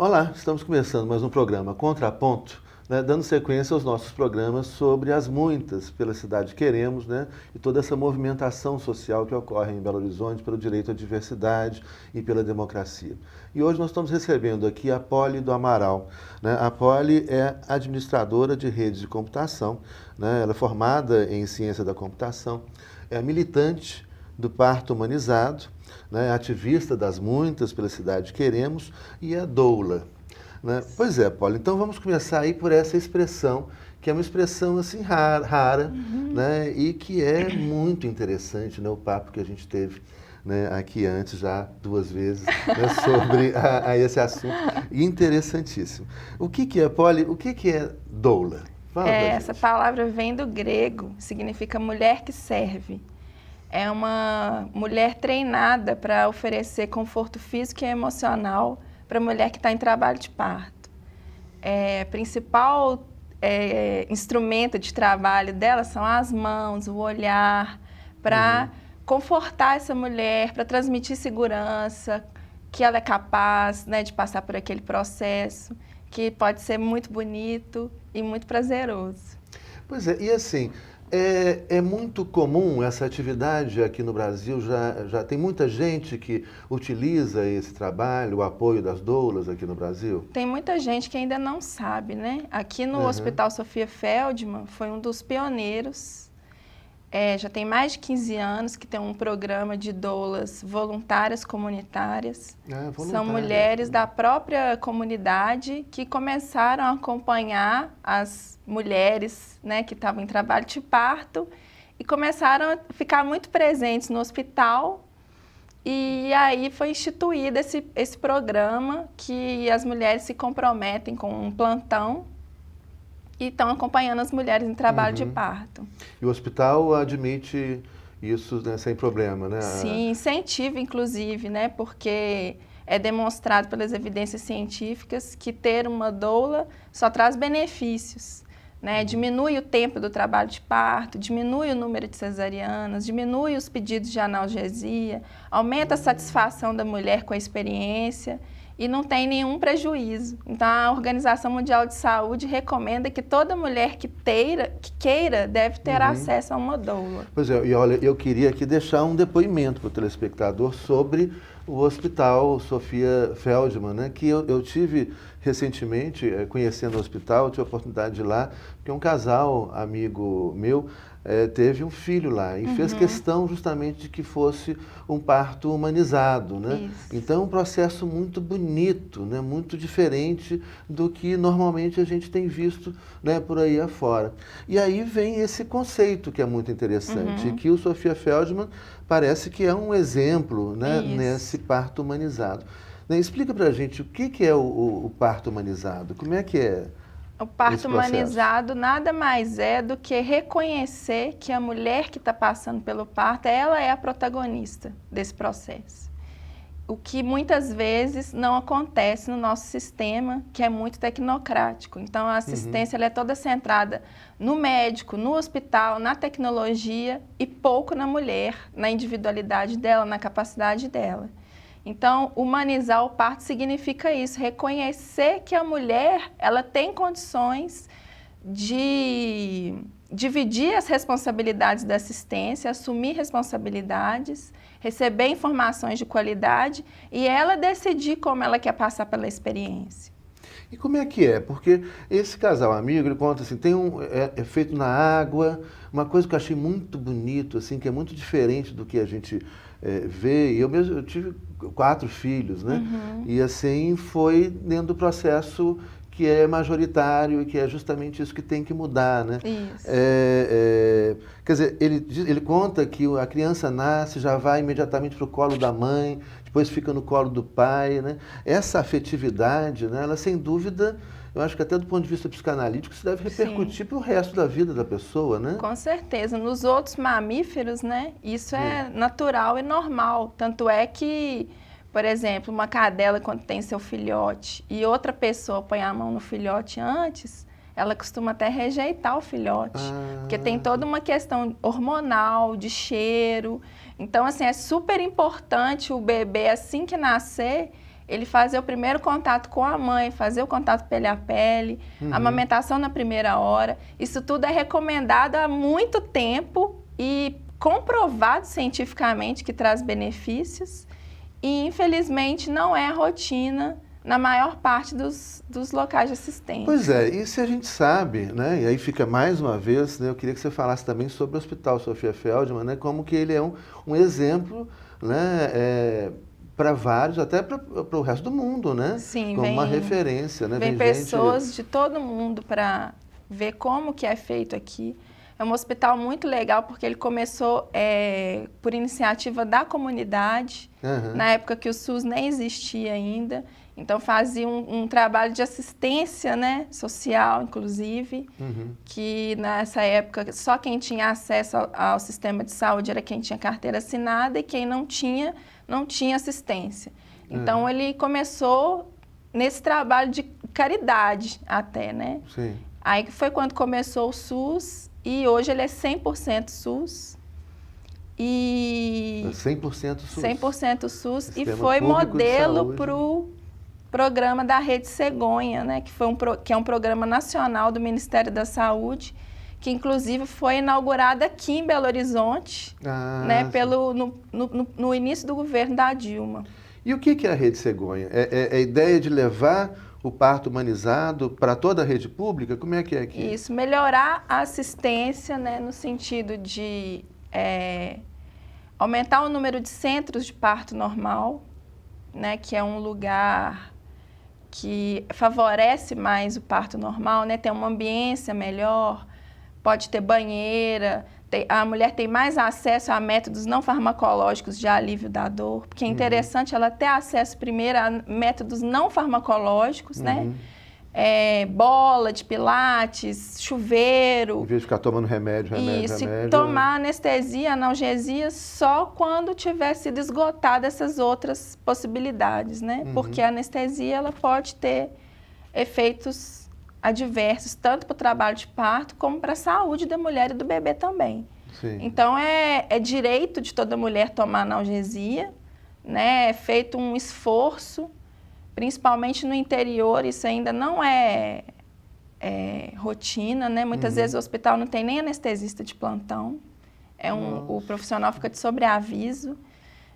Olá, estamos começando mais um programa Contraponto, né, dando sequência aos nossos programas sobre as muitas pela cidade queremos, né, e toda essa movimentação social que ocorre em Belo Horizonte pelo direito à diversidade e pela democracia. E hoje nós estamos recebendo aqui a Poli do Amaral, né? A Poli é administradora de redes de computação, né? Ela é formada em ciência da computação, é militante do parto humanizado, né, ativista das muitas pela cidade queremos e é doula. Né? Pois é, Paulo, então vamos começar aí por essa expressão, que é uma expressão assim rara, né, e que é muito interessante, né, o papo que a gente teve, né, aqui antes já 2 vezes, né, sobre esse assunto, interessantíssimo. O que é, Paulo, o que é doula? Fala pra gente. Essa palavra vem do grego, significa mulher que serve. É uma mulher treinada para oferecer conforto físico e emocional para a mulher que está em trabalho de parto. Principal instrumento de trabalho dela são as mãos, o olhar, para confortar essa mulher, para transmitir segurança, que ela é capaz, né, de passar por aquele processo, que pode ser muito bonito e muito prazeroso. Pois é, e assim, é muito comum essa atividade aqui no Brasil, já tem muita gente que utiliza esse trabalho, o apoio das doulas aqui no Brasil? Tem muita gente que ainda não sabe, né? Aqui no Hospital Sofia Feldman foi um dos pioneiros. Já tem mais de 15 anos que tem um programa de doulas voluntárias comunitárias. São mulheres da própria comunidade que começaram a acompanhar as mulheres, né, que estavam em trabalho de parto e começaram a ficar muito presentes no hospital. E aí foi instituído esse programa que as mulheres se comprometem com um plantão e estão acompanhando as mulheres em trabalho de parto. E o hospital admite isso, né, sem problema, né? Sim, incentiva inclusive, né? Porque é demonstrado pelas evidências científicas que ter uma doula só traz benefícios, né? Diminui o tempo do trabalho de parto, diminui o número de cesarianas, diminui os pedidos de analgesia, aumenta a satisfação da mulher com a experiência e não tem nenhum prejuízo. Então, a Organização Mundial de Saúde recomenda que toda mulher que queira deve ter acesso a uma doula. Pois é, e olha, eu queria aqui deixar um depoimento para o telespectador sobre o Hospital Sofia Feldman, né, que eu tive recentemente, conhecendo o hospital, tive a oportunidade de ir lá, porque um casal amigo meu teve um filho lá e fez questão justamente de que fosse um parto humanizado, né? Isso. Então, um processo muito bonito, né? Muito diferente do que normalmente a gente tem visto, né, por aí afora. E aí vem esse conceito que é muito interessante, e que o Sofia Feldman parece que é um exemplo, né, nesse parto humanizado. Né, explica pra gente o que é o parto humanizado, como é que é? O parto humanizado nada mais é do que reconhecer que a mulher que está passando pelo parto, ela é a protagonista desse processo. O que muitas vezes não acontece no nosso sistema, que é muito tecnocrático. Então, a assistência ela é toda centrada no médico, no hospital, na tecnologia e pouco na mulher, na individualidade dela, na capacidade dela. Então, humanizar o parto significa isso, reconhecer que a mulher ela tem condições de dividir as responsabilidades da assistência, assumir responsabilidades, receber informações de qualidade e ela decidir como ela quer passar pela experiência. E como é que é? Porque esse casal amigo, ele conta assim, é feito na água, uma coisa que eu achei muito bonito, assim, que é muito diferente do que a gente vê. Eu tive 4 filhos, né? E assim foi dentro do processo que é majoritário e que é justamente isso que tem que mudar, né? Isso. Quer dizer, ele conta que a criança nasce, já vai imediatamente para o colo da mãe, depois fica no colo do pai, né? Essa afetividade, né, ela sem dúvida, eu acho que até do ponto de vista psicanalítico, isso deve repercutir para o resto da vida da pessoa, né? Com certeza. Nos outros mamíferos, né, isso é natural e normal. Tanto é que, por exemplo, uma cadela, quando tem seu filhote e outra pessoa põe a mão no filhote antes, ela costuma até rejeitar o filhote, porque tem toda uma questão hormonal, de cheiro. Então, assim, é super importante o bebê, assim que nascer, ele fazer o primeiro contato com a mãe, fazer o contato pele a pele, amamentação na primeira hora. Isso tudo é recomendado há muito tempo e comprovado cientificamente que traz benefícios. E, infelizmente, não é a rotina na maior parte dos locais de assistência. Pois é, e se a gente sabe, né, e aí fica mais uma vez, né, eu queria que você falasse também sobre o Hospital Sofia Feldman, né, como que ele é um exemplo, né, para vários, até para o resto do mundo, né? Sim, como uma referência, né? Vem pessoas de todo mundo para ver como que é feito aqui. É um hospital muito legal porque ele começou por iniciativa da comunidade, na época que o SUS nem existia ainda. Então fazia um trabalho de assistência, né, social, inclusive, que nessa época só quem tinha acesso ao sistema de saúde era quem tinha carteira assinada e quem não tinha assistência. Então ele começou nesse trabalho de caridade até, né? Sim. Aí foi quando começou o SUS e hoje ele é 100% SUS. E 100% SUS. 100% SUS. Sistema e foi modelo para o programa da Rede Cegonha, né? Que é um programa nacional do Ministério da Saúde, que inclusive foi inaugurado aqui em Belo Horizonte, né? No início do governo da Dilma. E o que é a Rede Cegonha? É a ideia de levar o parto humanizado para toda a rede pública? Como é que é aqui? Isso, melhorar a assistência, né, no sentido de aumentar o número de centros de parto normal, né, que é um lugar que favorece mais o parto normal, né, tem uma ambiência melhor, pode ter banheira, a mulher tem mais acesso a métodos não farmacológicos de alívio da dor, porque é interessante ela ter acesso primeiro a métodos não farmacológicos, né? Bola de pilates, chuveiro. Em vez de ficar tomando remédio. Isso, tomar anestesia, analgesia só quando tiver sido esgotada essas outras possibilidades, né? Porque a anestesia ela pode ter efeitos adversos, tanto para o trabalho de parto, como para a saúde da mulher e do bebê também. Sim. Então, é direito de toda mulher tomar analgesia, né? É feito um esforço, principalmente no interior, isso ainda não é rotina, né? Muitas vezes o hospital não tem nem anestesista de plantão, o profissional fica de sobreaviso.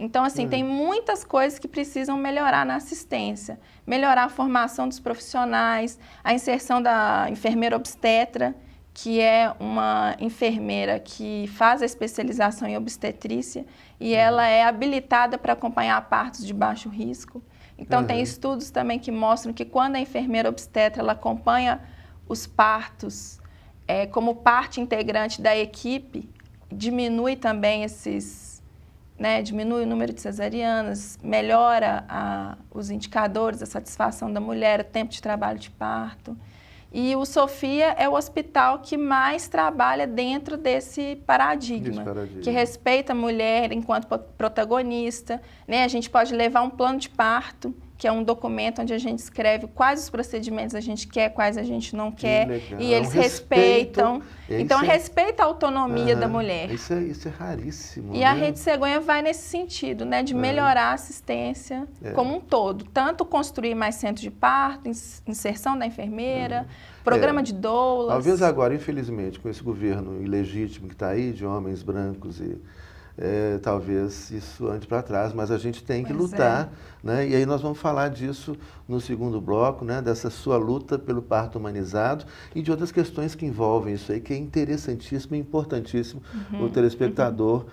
Então, assim, tem muitas coisas que precisam melhorar na assistência. Melhorar a formação dos profissionais, a inserção da enfermeira obstetra, que é uma enfermeira que faz a especialização em obstetrícia e ela é habilitada para acompanhar partos de baixo risco. Então, tem estudos também que mostram que quando a enfermeira obstetra ela acompanha os partos como parte integrante da equipe, diminui também diminui o número de cesarianas, melhora os indicadores da satisfação da mulher, o tempo de trabalho de parto. E o Sofia é o hospital que mais trabalha dentro desse paradigma, que respeita a mulher enquanto protagonista, né? A gente pode levar um plano de parto, que é um documento onde a gente escreve quais os procedimentos a gente quer, quais a gente não quer, e eles respeitam. Então, respeita a autonomia da mulher. Isso é raríssimo. E a Rede Cegonha vai nesse sentido, né, de melhorar a assistência como um todo. Tanto construir mais centros de parto, inserção da enfermeira, programa de doulas. Talvez agora, infelizmente, com esse governo ilegítimo que está aí, de homens brancos talvez isso ande para trás, mas a gente tem que lutar, né? E aí nós vamos falar disso no segundo bloco, né? Dessa sua luta pelo parto humanizado e de outras questões que envolvem isso aí, que é interessantíssimo e importantíssimo o telespectador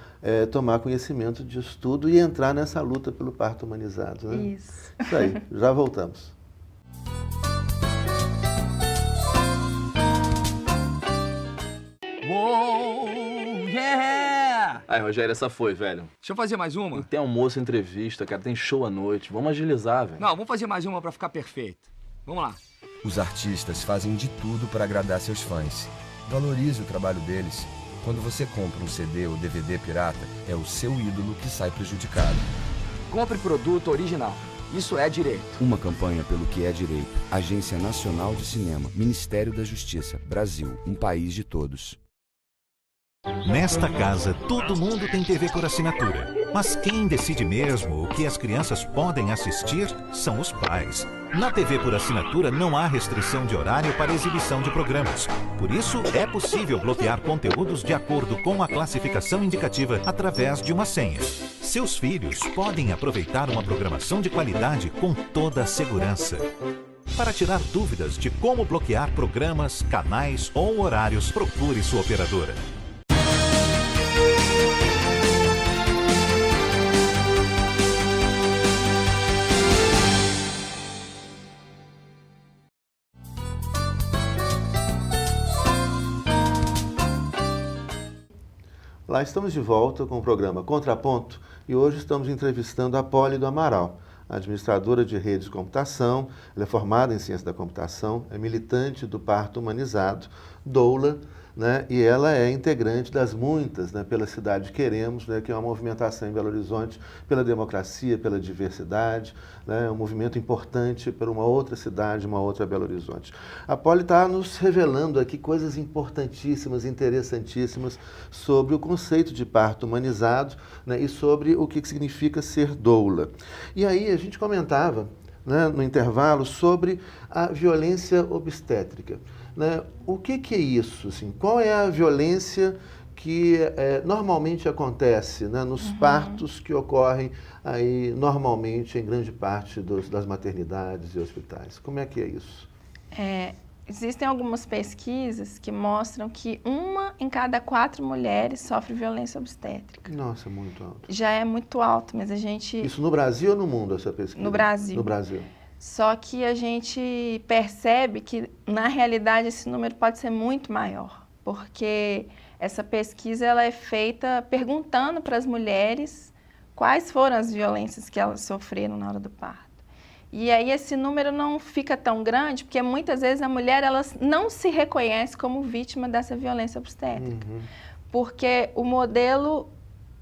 tomar conhecimento disso tudo e entrar nessa luta pelo parto humanizado, né? Isso aí, já voltamos. Uou, yeah! Aí, Rogério, essa foi, velho. Deixa eu fazer mais uma? Tem almoço, entrevista, cara, tem show à noite. Vamos agilizar, velho. Não, vamos fazer mais uma pra ficar perfeito. Vamos lá. Os artistas fazem de tudo para agradar seus fãs. Valorize o trabalho deles. Quando você compra um CD ou DVD pirata, é o seu ídolo que sai prejudicado. Compre produto original. Isso é direito. Uma campanha pelo que é direito. Agência Nacional de Cinema. Ministério da Justiça. Brasil. Um país de todos. Nesta casa, todo mundo tem TV por assinatura. Mas quem decide mesmo o que as crianças podem assistir são os pais. Na TV por assinatura não há restrição de horário para exibição de programas. Por isso, é possível bloquear conteúdos de acordo com a classificação indicativa através de uma senha. Seus filhos podem aproveitar uma programação de qualidade com toda a segurança. Para tirar dúvidas de como bloquear programas, canais ou horários, procure sua operadora. Lá estamos de volta com o programa Contraponto e hoje estamos entrevistando a Poli do Amaral, administradora de redes de computação. Ela é formada em ciência da computação, é militante do parto humanizado, doula, né? E ela é integrante das muitas, né, pela Cidade Queremos, né, que é uma movimentação em Belo Horizonte pela democracia, pela diversidade, né, um movimento importante para uma outra cidade, uma outra Belo Horizonte. A Poli está nos revelando aqui coisas importantíssimas, interessantíssimas sobre o conceito de parto humanizado, né, e sobre o que significa ser doula. E aí a gente comentava, né, no intervalo sobre a violência obstétrica. Né? O que é isso? Assim? Qual é a violência que normalmente acontece, né, nos partos que ocorrem aí normalmente em grande parte das maternidades e hospitais? Como é que é isso? Existem algumas pesquisas que mostram que 1 em cada 4 mulheres sofre violência obstétrica. Nossa, muito alto. Já é muito alto, mas a gente... Isso no Brasil ou no mundo, essa pesquisa? No Brasil. No Brasil. Só que a gente percebe que, na realidade, esse número pode ser muito maior, porque essa pesquisa ela é feita perguntando para as mulheres quais foram as violências que elas sofreram na hora do parto. E aí esse número não fica tão grande, porque muitas vezes a mulher ela não se reconhece como vítima dessa violência obstétrica, porque o modelo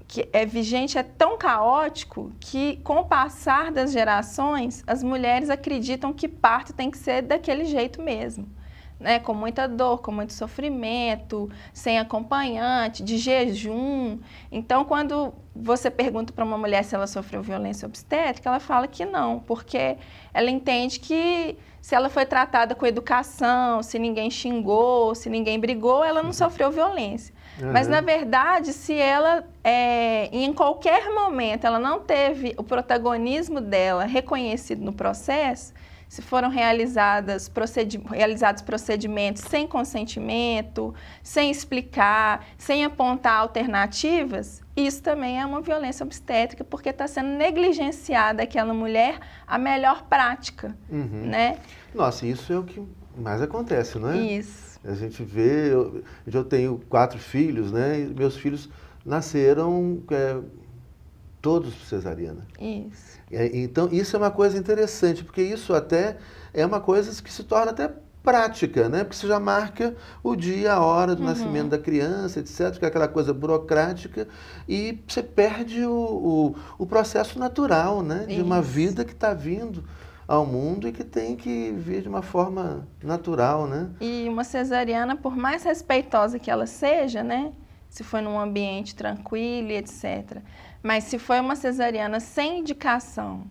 que é vigente é tão caótico que, com o passar das gerações, as mulheres acreditam que parto tem que ser daquele jeito mesmo, né? Com muita dor, com muito sofrimento, sem acompanhante, de jejum. Então, quando você pergunta para uma mulher se ela sofreu violência obstétrica, ela fala que não, porque ela entende que se ela foi tratada com educação, se ninguém xingou, se ninguém brigou, ela não sofreu violência. Mas, na verdade, se ela, em qualquer momento, ela não teve o protagonismo dela reconhecido no processo, se foram realizados procedimentos sem consentimento, sem explicar, sem apontar alternativas, isso também é uma violência obstétrica, porque está sendo negligenciada aquela mulher a melhor prática, né? Nossa, isso é o que mais acontece, não é? Isso. A gente vê, eu tenho 4 filhos, né? E meus filhos nasceram todos por cesariana. Isso. Então, isso é uma coisa interessante, porque isso até é uma coisa que se torna até prática, né? Porque você já marca o dia, a hora do nascimento da criança, etc., que é aquela coisa burocrática, e você perde o processo natural, né? De uma vida que está vindo ao mundo e que tem que vir de uma forma natural, né? E uma cesariana, por mais respeitosa que ela seja, né? Se foi num ambiente tranquilo, etc. Mas se foi uma cesariana sem indicação,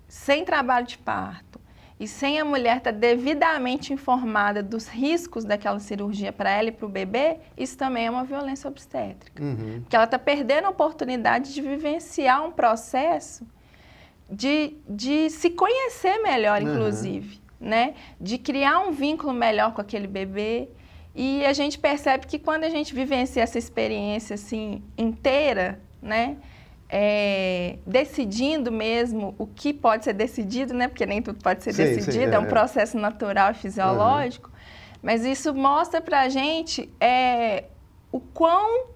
sem trabalho de parto, e sem a mulher estar devidamente informada dos riscos daquela cirurgia para ela e para o bebê, isso também é uma violência obstétrica. Porque ela está perdendo a oportunidade de vivenciar um processo de se conhecer melhor, inclusive, né? De criar um vínculo melhor com aquele bebê. E a gente percebe que quando a gente vivencia essa experiência assim, inteira, né? Decidindo mesmo o que pode ser decidido, né? Porque nem tudo pode ser decidido, é um processo natural e fisiológico. Mas isso mostra pra gente o quão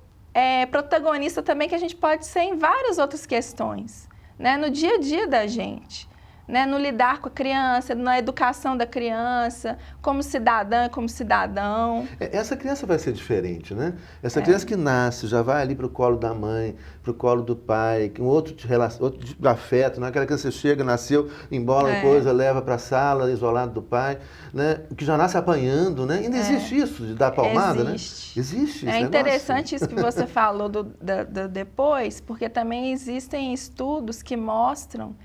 protagonista também que a gente pode ser em várias outras questões, né? No dia a dia da gente, né, no lidar com a criança, na educação da criança, como cidadã, como cidadão. Essa criança vai ser diferente, né? Essa criança que nasce, já vai ali para o colo da mãe, para o colo do pai, um outro tipo de afeto, não é aquela criança que chega, nasceu, embola a coisa, leva para a sala, isolado do pai, né? Que já nasce apanhando, né? Ainda existe isso, de dar palmada, Existe. né? Existe É esse interessante isso que você falou do depois, porque também existem estudos que mostram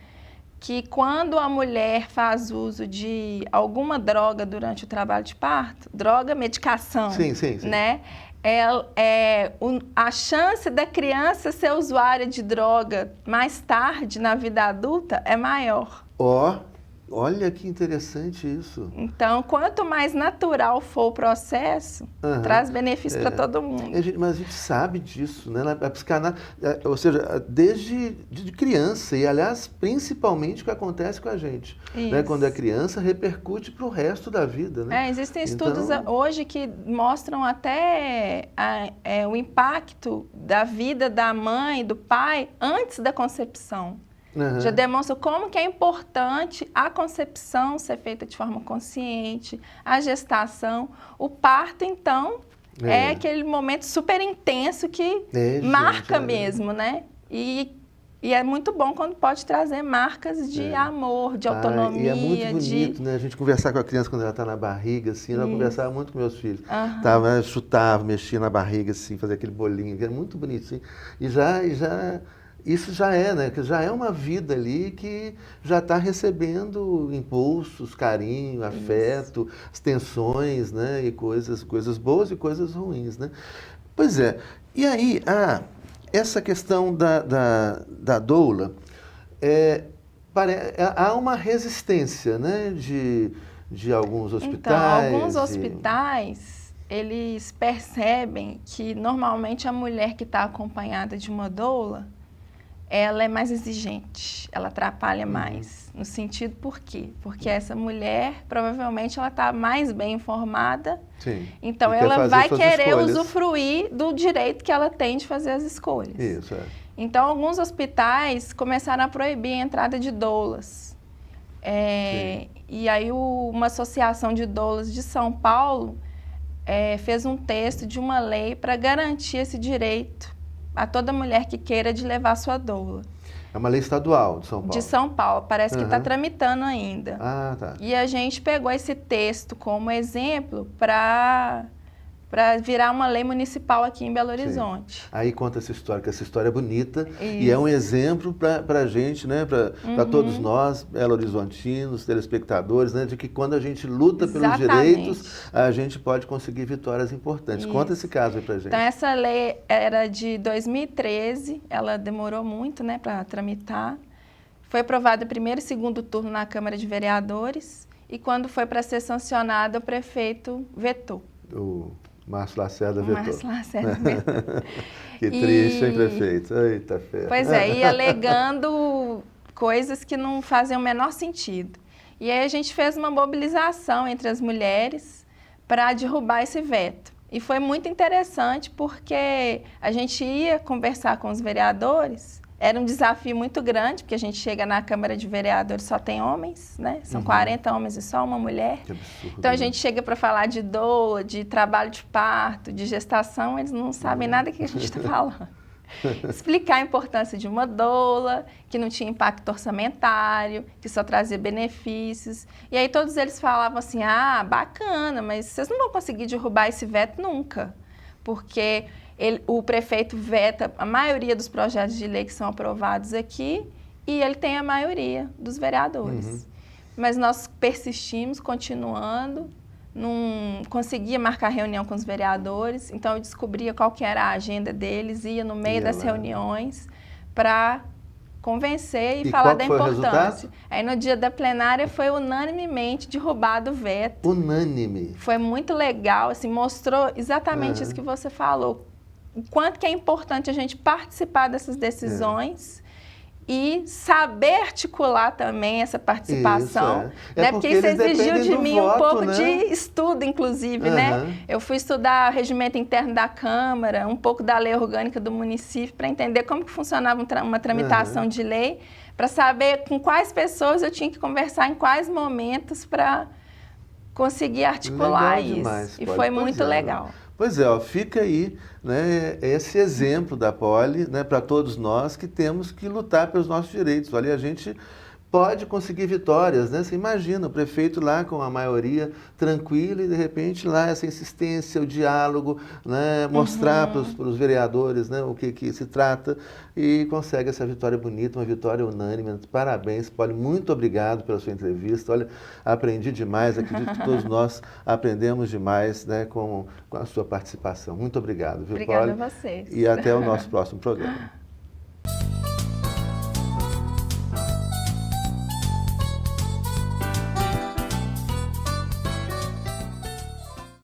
que quando a mulher faz uso de alguma droga durante o trabalho de parto, droga, medicação, sim. né? A chance da criança ser usuária de droga mais tarde na vida adulta é maior. Olha que interessante isso. Então, quanto mais natural for o processo, traz benefício para todo mundo. Mas a gente sabe disso, né? A psicanálise, ou seja, desde de criança, e aliás, principalmente o que acontece com a gente. Né? Quando é criança, repercute para o resto da vida, né? Existem estudos hoje que mostram até o impacto da vida da mãe, do pai, antes da concepção. Já demonstra como que é importante a concepção ser feita de forma consciente, a gestação. O parto, então, é aquele momento super intenso que marca mesmo, né? E é muito bom quando pode trazer marcas de amor, de autonomia. E é muito bonito, né? A gente conversar com a criança quando ela está na barriga, assim. Eu conversava muito com meus filhos. Chutava, mexia na barriga, assim, fazia aquele bolinho. Era muito bonito, assim. Isso já é, né? Que já é uma vida ali que já está recebendo impulsos, carinho, afeto, as tensões, né? E coisas boas e coisas ruins, né? Pois é. E aí, essa questão da doula, há uma resistência, né? De alguns hospitais. Então, alguns hospitais, eles percebem que normalmente a mulher que está acompanhada de uma doula, ela é mais exigente, ela atrapalha mais. No sentido por quê? Porque essa mulher, provavelmente, ela está mais bem informada. Sim. Então, ela vai querer usufruir do direito que ela tem de fazer as escolhas. Isso, Então, alguns hospitais começaram a proibir a entrada de doulas. E aí, uma associação de doulas de São Paulo fez um texto de uma lei para garantir esse direito a toda mulher que queira de levar sua doula. É uma lei estadual de São Paulo? De São Paulo, parece que está tramitando ainda. Tá. E a gente pegou esse texto como exemplo para virar uma lei municipal aqui em Belo Horizonte. Sim. Aí conta essa história, que essa história é bonita e é um exemplo para a gente, né? Para todos nós, belo-horizontinos, telespectadores, né? De que quando a gente luta pelos direitos, a gente pode conseguir vitórias importantes. Conta esse caso aí para a gente. Então, essa lei era de 2013, ela demorou muito, né, para tramitar. Foi aprovada em primeiro e segundo turno na Câmara de Vereadores e quando foi para ser sancionada, o prefeito vetou. O Márcio Lacerda vetou. Márcio Lacerda vetou. Que triste, hein, prefeito? Eita ferro. Pois é, e alegando coisas que não fazem o menor sentido. E aí a gente fez uma mobilização entre as mulheres para derrubar esse veto. E foi muito interessante porque a gente ia conversar com os vereadores. Era um desafio muito grande, porque a gente chega na Câmara de Vereadores só tem homens, né? São 40 homens e só uma mulher. Que absurdo. Então a gente chega para falar de doula, de trabalho de parto, de gestação, eles não sabem nada que a gente está falando. Explicar a importância de uma doula, que não tinha impacto orçamentário, que só trazia benefícios. E aí todos eles falavam assim, bacana, mas vocês não vão conseguir derrubar esse veto nunca, porque o prefeito veta a maioria dos projetos de lei que são aprovados aqui e ele tem a maioria dos vereadores. Mas nós persistimos, continuando, não conseguia marcar reunião com os vereadores, então eu descobria qual que era a agenda deles, ia no meio das reuniões para convencer e falar da importância. Aí no dia da plenária foi unanimemente derrubado o veto. Unânime. Foi muito legal, assim, mostrou exatamente isso que você falou. O quanto que é importante a gente participar dessas decisões e saber articular também essa participação, Isso, né? Porque isso eles exigiu dependem de do mim um voto, pouco né? de estudo, inclusive, né? Eu fui estudar o regimento interno da Câmara, um pouco da lei orgânica do município, para entender como que funcionava uma tramitação de lei, para saber com quais pessoas eu tinha que conversar em quais momentos para conseguir articular Legal isso. demais, E Polly. foi Pois muito é. legal. Pois é, ó, fica aí, né, esse exemplo da Polly, né, para todos nós que temos que lutar pelos nossos direitos. Olha, a gente pode conseguir vitórias, né? Você imagina o prefeito lá com a maioria tranquila e de repente lá essa insistência, o diálogo, né, mostrar para os vereadores, né, o que se trata e consegue essa vitória bonita, uma vitória unânime. Parabéns, Polly, muito obrigado pela sua entrevista. Olha, aprendi demais, acredito que todos nós aprendemos demais, né, com a sua participação. Muito obrigado, viu, Obrigada Polly? a vocês. E até o nosso próximo programa.